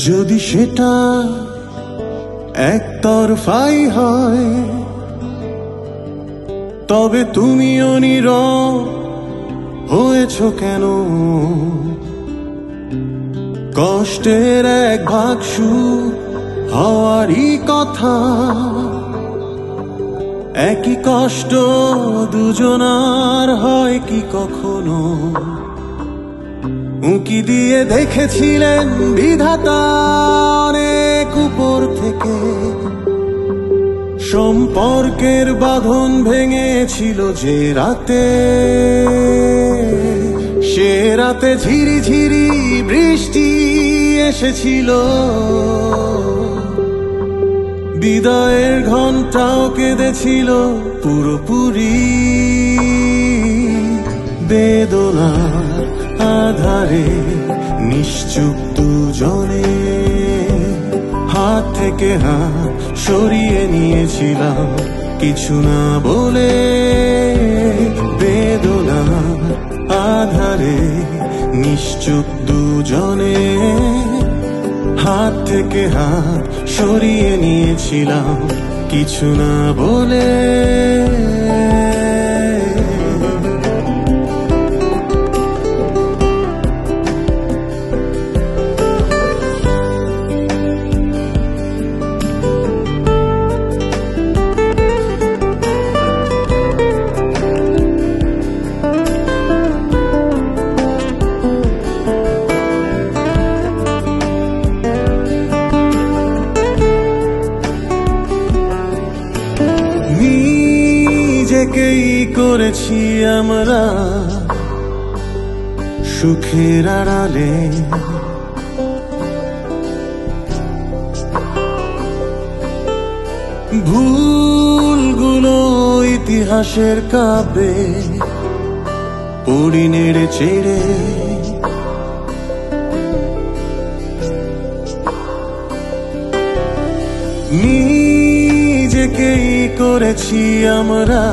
যদি সেটা একতরফাই হয়, তবে তুমিও নীরব হয়েছ কেন? কষ্টের এক ভাগ সুখ হওয়ারই কথা, একই কষ্ট দুজনার হয় কি কখনো? উঁকি দিয়ে দেখেছিলেন বিধাতা অনেক উপর থেকে, সম্পর্কের বাঁধন ভেঙেছিল যে রাতে, সে রাতে ঝিরি ঝিরি বৃষ্টি এসেছিল, বিদায়ের ঘন্টাও কেঁদেছিল পুরোপুরি। বেদনার আধারে নিশ্চুপ দুজনে, হাত থেকে হাত সরিয়ে নিয়েছিলাম কিছু না বলে। বেদনার আধারে নিশ্চুপ দুজনে, হাত থেকে হাত সরিয়ে নিয়েছিলাম কিছু না বলে। নিজেকেই করেছি আমরা সুখের আড়ালে, ভুলগুলো ইতিহাসের কাব্যে পড়ি নেড়ে চেড়ে। নিজেকেই করেছি আমরা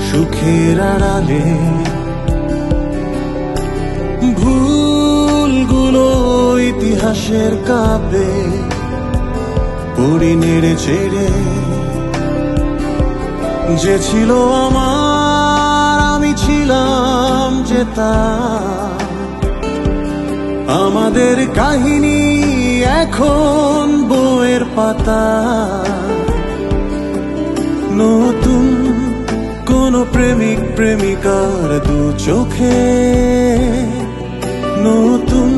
সুখের আড়ালে, ভুলগুলো ইতিহাসের কাব্যে পড়ি নেড়ে চেড়ে। যে ছিল আমার আমি ছিলাম যে তার, আমাদের কাহিনী এখন বইয়ের পাতা। নতুন কোন প্রেমিক প্রেমিকার দু চোখে, নতুন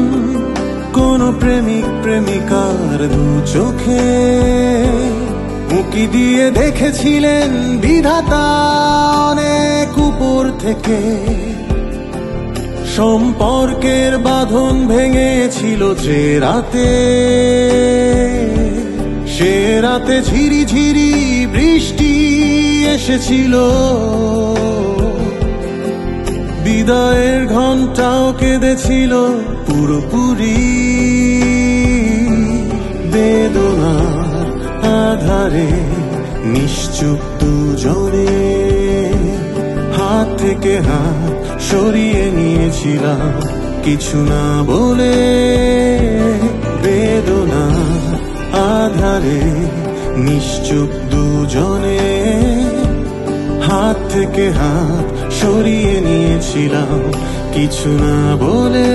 কোন প্রেমিক প্রেমিকার দু চোখে, উঁকি দিয়ে দেখেছিলেন বিধাতা অনেক উপর থেকে, সম্পর্কের বাঁধন ভেঙেছিল যে রাতে, সে রাতে ঝিরি ঝিরি বৃষ্টি এসেছিল, বিদায়ের ঘন্টাও কেঁদেছিল পুরোপুরি। বেদনার আধারে নিশ্চুপ দুজনে, হাত থেকে হাত সরিয়ে নিয়েছিলাম কিছু না বলে। বেদনার আধারে নিশ্চুপ দুজনে, হাত থেকে হাত সরিয়ে নিয়েছিলাম কিছু না বলে।